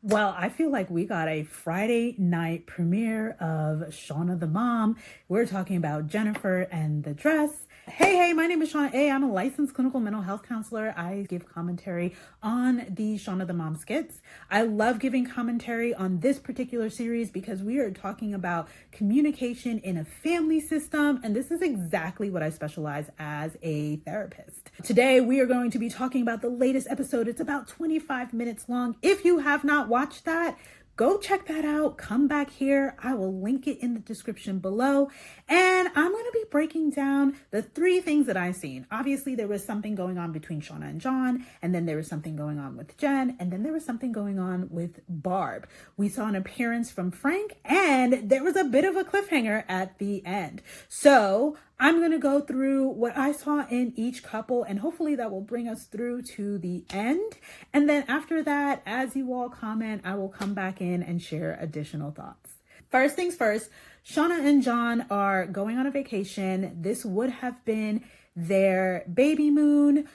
Well, I feel like we got a Friday night premiere of Shawna the Mom. We're talking about Jennifer and the Dress. Hey, my name is Shawna A. I'm a licensed clinical mental health counselor. I give commentary on the Shawna the Mom skits. I love giving commentary on this particular series because we are talking about communication in a family system, and this is exactly what I specialize as a therapist. Today, we are going to be talking about the latest episode. It's about 25 minutes long. If you have not watched that, go check that out. Come back here. I will link it in the description below. And I'm going to be breaking down the three things that I've seen. Obviously, there was something going on between Shawna and John, and then there was something going on with Jen, and then there was something going on with Barb. We saw an appearance from Frank, and there was a bit of a cliffhanger at the end. So I'm going to go through what I saw in each couple, and hopefully that will bring us through to the end. And then after that, as you all comment, I will come back in and share additional thoughts. First things first, Shawna and John are going on a vacation. This would have been their baby moon.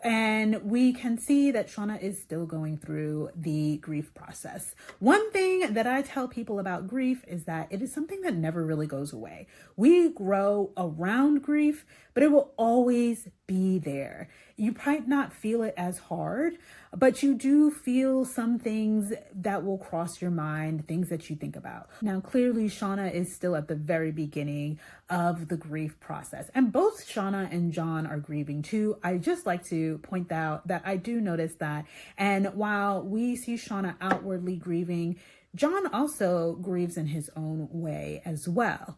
And we can see that Shawna is still going through the grief process. One thing that I tell people about grief is that it is something that never really goes away. We grow around grief, but it will always be there. You might not feel it as hard, but you do feel some things that will cross your mind, things that you think about. Now, clearly, Shawna is still at the very beginning of the grief process, and both Shawna and John are grieving too. I just like to point out that I do notice that. And while we see Shawna outwardly grieving, John also grieves in his own way as well.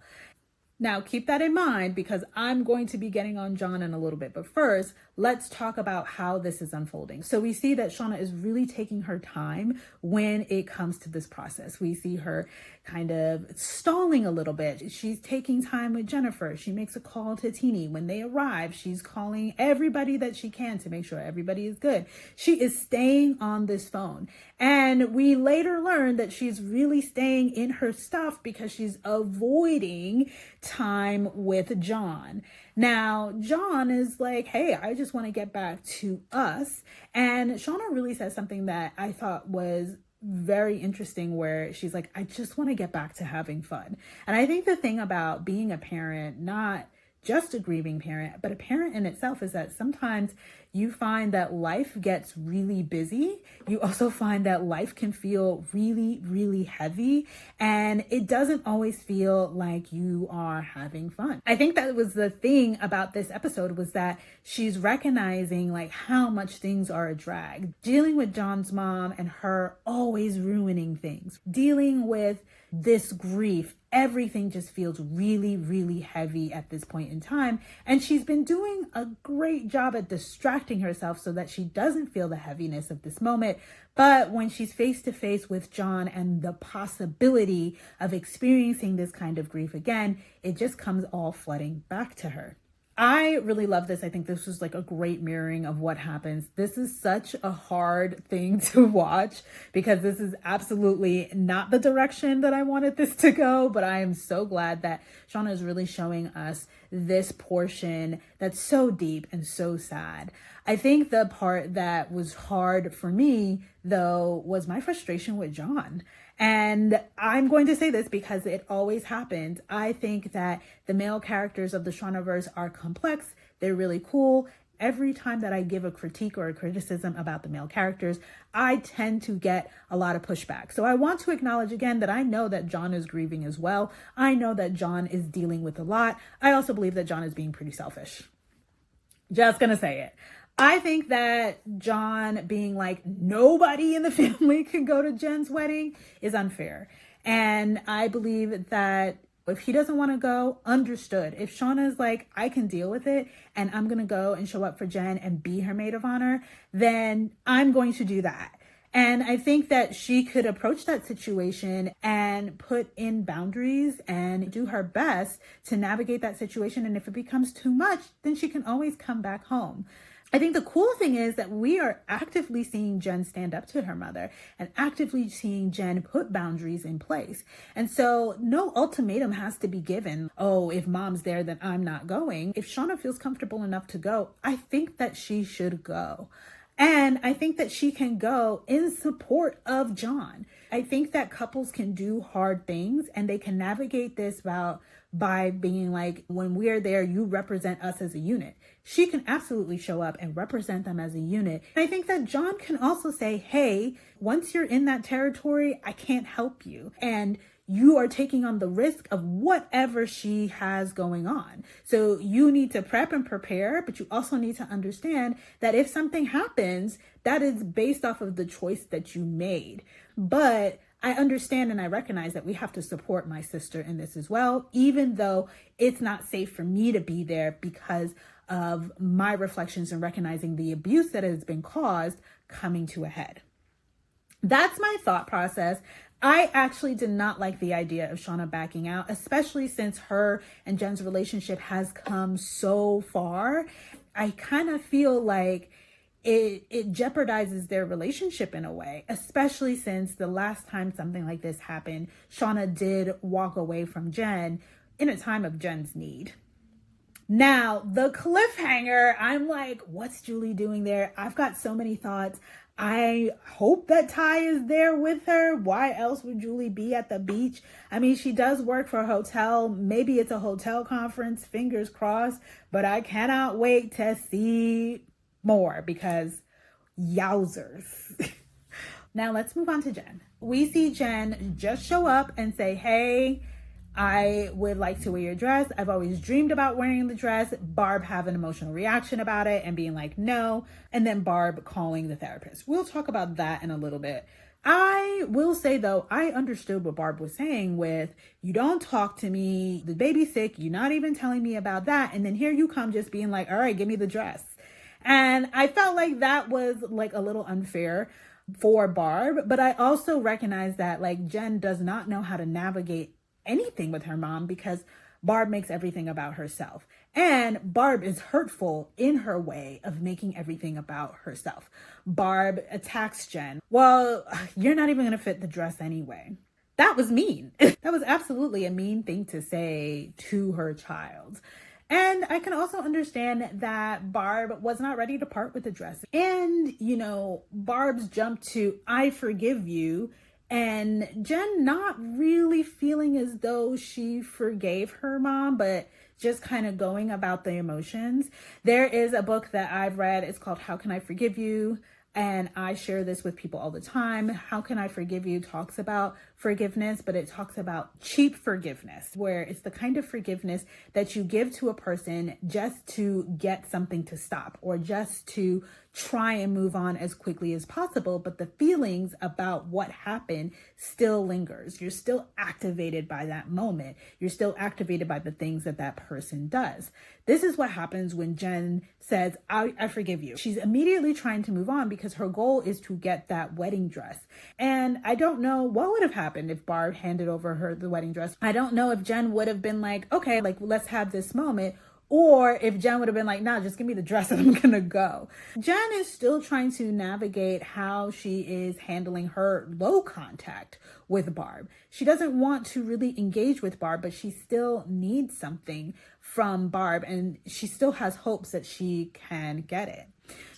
Now, keep that in mind because I'm going to be getting on John in a little bit. But first, let's talk about how this is unfolding. So we see that Shawna is really taking her time when it comes to this process. We see her kind of stalling a little bit. She's taking time with Jennifer. She makes a call to Teeny. When they arrive, she's calling everybody that she can to make sure everybody is good. She is staying on this phone. And we later learn that she's really staying in her stuff because she's avoiding time with John. Now, John is like, hey, I just want to get back to us. And Shawna really says something that I thought was very interesting, where she's like, I just want to get back to having fun. And I think the thing about being a parent, not just a grieving parent, but a parent in itself, is that sometimes you find that life gets really busy. You also find that life can feel really, really heavy, and it doesn't always feel like you are having fun. I think that was the thing about this episode, was that she's recognizing like how much things are a drag. Dealing with John's mom and her always ruining things. Dealing with this grief, everything just feels really, really heavy at this point in time. And she's been doing a great job at distracting herself so that she doesn't feel the heaviness of this moment. But when she's face to face with John and the possibility of experiencing this kind of grief again, it just comes all flooding back to her. I really love this. I think this was like a great mirroring of what happens. This is such a hard thing to watch because this is absolutely not the direction that I wanted this to go, but I am so glad that Shawna is really showing us this portion that's so deep and so sad. I think the part that was hard for me, though, was my frustration with John. And I'm going to say this because it always happens. I think that the male characters of the Shawnaverse are complex. They're really cool. Every time that I give a critique or a criticism about the male characters, I tend to get a lot of pushback. So I want to acknowledge again that I know that John is grieving as well. I know that John is dealing with a lot. I also believe that John is being pretty selfish. Just gonna say it. I think that John being like, nobody in the family can go to Jen's wedding is unfair. And I believe that if he doesn't want to go, understood. If Shawna is like, I can deal with it and I'm going to go and show up for Jen and be her maid of honor, then I'm going to do that. And I think that she could approach that situation and put in boundaries and do her best to navigate that situation. And if it becomes too much, then she can always come back home. I think the cool thing is that we are actively seeing Jen stand up to her mother and actively seeing Jen put boundaries in place. And so no ultimatum has to be given. Oh, if mom's there, then I'm not going. If Shawna feels comfortable enough to go, I think that she should go. And I think that she can go in support of John. I think that couples can do hard things and they can navigate this by being like, when we're there, you represent us as a unit. She can absolutely show up and represent them as a unit. And I think that John can also say, hey, once you're in that territory, I can't help you. And you are taking on the risk of whatever she has going on. So you need to prep and prepare, but you also need to understand that if something happens, that is based off of the choice that you made. But I understand and I recognize that we have to support my sister in this as well, even though it's not safe for me to be there because of my reflections and recognizing the abuse that has been caused coming to a head. That's my thought process. I actually did not like the idea of Shawna backing out, especially since her and Jen's relationship has come so far. I kind of feel like it jeopardizes their relationship in a way, especially since the last time something like this happened, Shawna did walk away from Jen in a time of Jen's need. Now, the cliffhanger, I'm like, what's Julie doing there? I've got so many thoughts. I hope that Ty is there with her. Why else would Julie be at the beach? I mean, she does work for a hotel. Maybe it's a hotel conference, fingers crossed, but I cannot wait to see more because yowzers. Now let's move on to Jen. We see Jen just show up and say, hey, I would like to wear your dress. I've always dreamed about wearing the dress. Barb have an emotional reaction about it and being like, no. And then Barb calling the therapist. We'll talk about that in a little bit. I will say though, I understood what Barb was saying with, you don't talk to me, the baby's sick, you're not even telling me about that. And then here you come just being like, all right, give me the dress. And I felt like that was like a little unfair for Barb, but I also recognize that like Jen does not know how to navigate anything with her mom because Barb makes everything about herself. And Barb is hurtful in her way of making everything about herself. Barb attacks Jen. Well, you're not even going to fit the dress anyway. That was mean. That was absolutely a mean thing to say to her child. And I can also understand that Barb was not ready to part with the dress. And, you know, Barb's jump to, I forgive you, and Jen not really feeling as though she forgave her mom, but just kind of going about the emotions. There is a book that I've read. It's called How Can I Forgive You? And I share this with people all the time. How Can I Forgive You talks about forgiveness, but it talks about cheap forgiveness, where it's the kind of forgiveness that you give to a person just to get something to stop or just to try and move on as quickly as possible. But the feelings about what happened still lingers. You're still activated by that moment. You're still activated by the things that that person does. This is what happens when Jen says, I forgive you. She's immediately trying to move on because her goal is to get that wedding dress. And I don't know what would have happened if Barb handed over her the wedding dress. I don't know if Jen would have been like, okay, like let's have this moment. Or if Jen would have been like, nah, just give me the dress and I'm going to go. Jen is still trying to navigate how she is handling her low contact with Barb. She doesn't want to really engage with Barb, but she still needs something from Barb and she still has hopes that she can get it.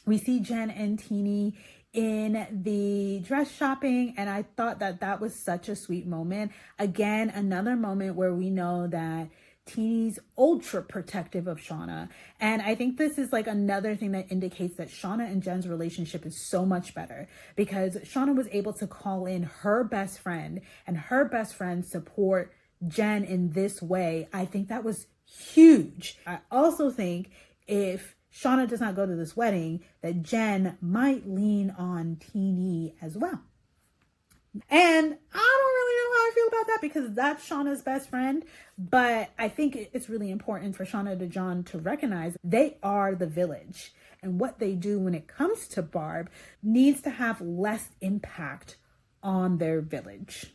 We see Jen and Teeny in the dress shopping, and I thought that that was such a sweet moment. Again, another moment where we know that Teeny's ultra protective of Shawna. And I think this is like another thing that indicates that Shawna and Jen's relationship is so much better because Shawna was able to call in her best friend and her best friend support Jen in this way. I think that was huge. I also think if Shawna does not go to this wedding, that Jen might lean on Teeny as well. And I don't really know how I feel about that because that's Shawna's best friend. But I think it's really important for Shawna and John to recognize they are the village. And what they do when it comes to Barb needs to have less impact on their village.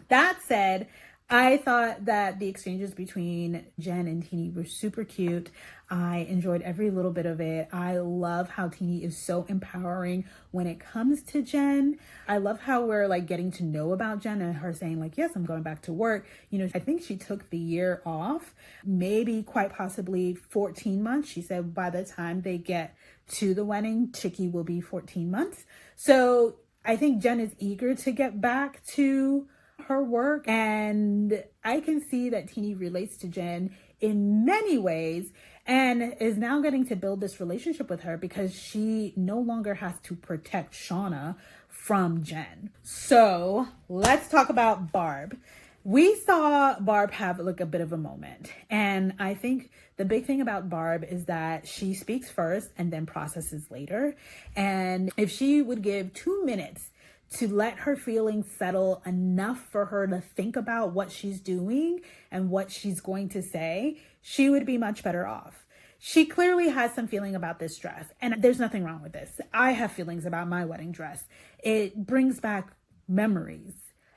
That said, I thought that the exchanges between Jen and Teeny were super cute. I enjoyed every little bit of it. I love how Teeny is so empowering when it comes to Jen. I love how we're like getting to know about Jen and her saying like, yes, I'm going back to work. You know, I think she took the year off, maybe quite possibly 14 months. She said by the time they get to the wedding, Chicky will be 14 months. So I think Jen is eager to get back to her work, and I can see that Teeny relates to Jen in many ways and is now getting to build this relationship with her because she no longer has to protect Shawna from Jen. So let's talk about Barb. We saw Barb have like a bit of a moment, and I think the big thing about Barb is that she speaks first and then processes later. And if she would give 2 minutes to let her feelings settle enough for her to think about what she's doing and what she's going to say, she would be much better off. She clearly has some feeling about this dress, and there's nothing wrong with this. I have feelings about my wedding dress. It brings back memories.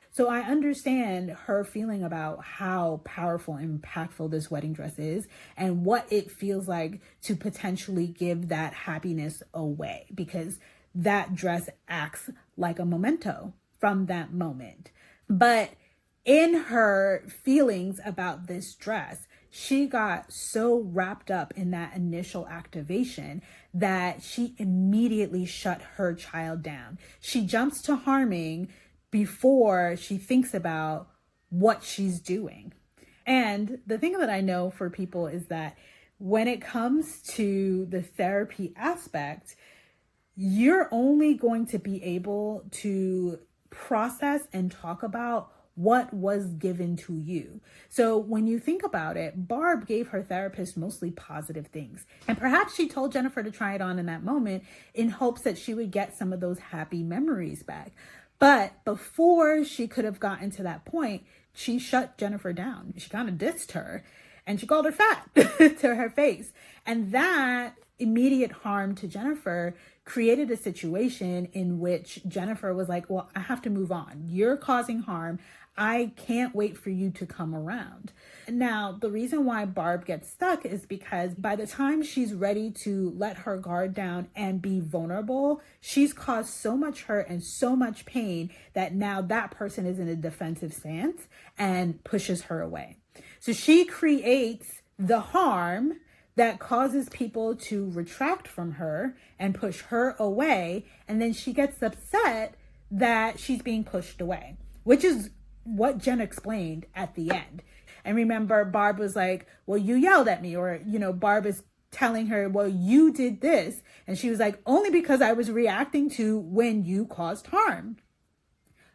So I understand her feeling about how powerful and impactful this wedding dress is and what it feels like to potentially give that happiness away, because that dress acts like a memento from that moment. But in her feelings about this dress, she got so wrapped up in that initial activation that she immediately shut her child down. She jumps to harming before she thinks about what she's doing. And the thing that I know for people is that when it comes to the therapy aspect, you're only going to be able to process and talk about what was given to you. So when you think about it, Barb gave her therapist mostly positive things. And perhaps she told Jennifer to try it on in that moment in hopes that she would get some of those happy memories back. But before she could have gotten to that point, she shut Jennifer down. She kind of dissed her and she called her fat to her face. And that immediate harm to Jennifer created a situation in which Jennifer was like, well, I have to move on. You're causing harm. I can't wait for you to come around. Now, the reason why Barb gets stuck is because by the time she's ready to let her guard down and be vulnerable, she's caused so much hurt and so much pain that now that person is in a defensive stance and pushes her away. So she creates the harm that causes people to retract from her and push her away. And then she gets upset that she's being pushed away, which is what Jen explained at the end. And remember, Barb was like, well, you yelled at me, or, you know, Barb is telling her, well, you did this. And she was like, only because I was reacting to when you caused harm.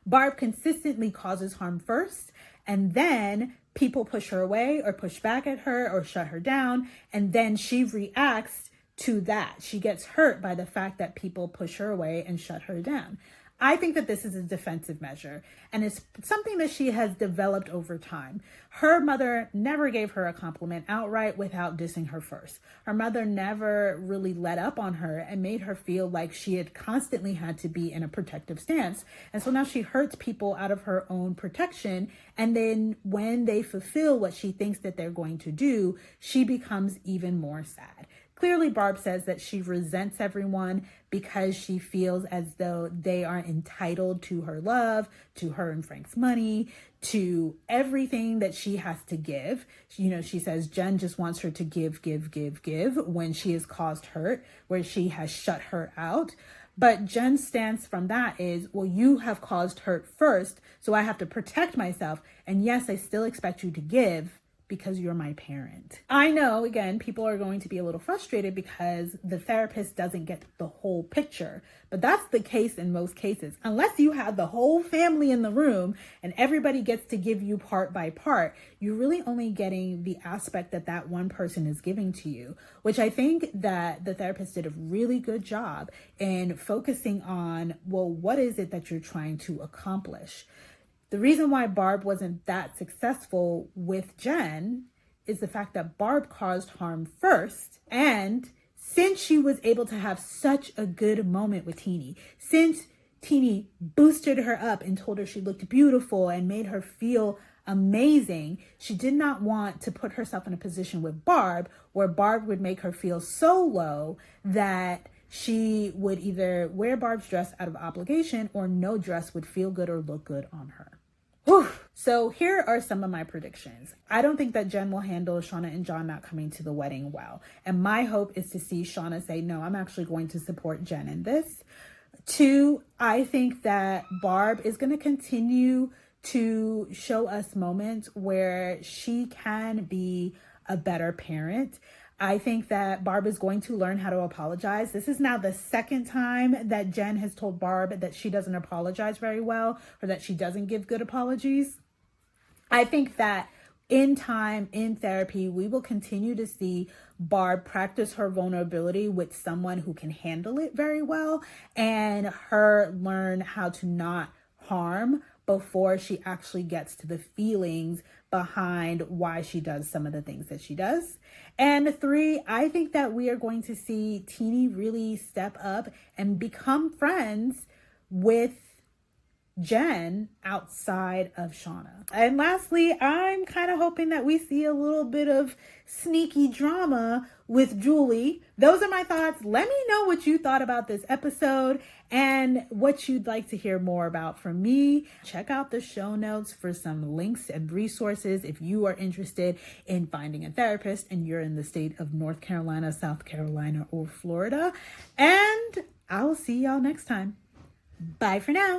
Barb consistently causes harm first, and then people push her away or push back at her or shut her down. And then she reacts to that. She gets hurt by the fact that people push her away and shut her down. I think that this is a defensive measure, and it's something that she has developed over time. Her mother never gave her a compliment outright without dissing her first. Her mother never really let up on her and made her feel like she had constantly had to be in a protective stance. And so now she hurts people out of her own protection. And then when they fulfill what she thinks that they're going to do, she becomes even more sad. Clearly, Barb says that she resents everyone because she feels as though they are entitled to her love, to her and Frank's money, to everything that she has to give. You know, she says Jen just wants her to give when she has caused hurt, where she has shut her out. But Jen's stance from that is, well, you have caused hurt first, so I have to protect myself. And yes, I still expect you to give, because you're my parent. I know, again, people are going to be a little frustrated because the therapist doesn't get the whole picture, but that's the case in most cases. Unless you have the whole family in the room and everybody gets to give you part by part, you're really only getting the aspect that that one person is giving to you, which I think that the therapist did a really good job in focusing on, well, what is it that you're trying to accomplish? The reason why Barb wasn't that successful with Jen is the fact that Barb caused harm first. And since she was able to have such a good moment with Teeny, since Teeny boosted her up and told her she looked beautiful and made her feel amazing. She did not want to put herself in a position with Barb where Barb would make her feel so low that she would either wear Barb's dress out of obligation or no dress would feel good or look good on her. Whew. So here are some of my predictions. I don't think that Jen will handle Shawna and John not coming to the wedding well. And my hope is to see Shawna say, no, I'm actually going to support Jen in this. 2, I think that Barb is going to continue to show us moments where she can be a better parent. I think that Barb is going to learn how to apologize. This is now the second time that Jen has told Barb that she doesn't apologize very well or that she doesn't give good apologies. I think that in time, in therapy, we will continue to see Barb practice her vulnerability with someone who can handle it very well and her learn how to not harm before she actually gets to the feelings behind why she does some of the things that she does. And 3, I think that we are going to see Teeny really step up and become friends with Jen outside of Shawna. And lastly, I'm kind of hoping that we see a little bit of sneaky drama with Julie. Those are my thoughts. Let me know what you thought about this episode and what you'd like to hear more about from me. Check out the show notes for some links and resources if you are interested in finding a therapist and you're in the state of North Carolina, South Carolina, or Florida. And I'll see y'all next time. Bye for now.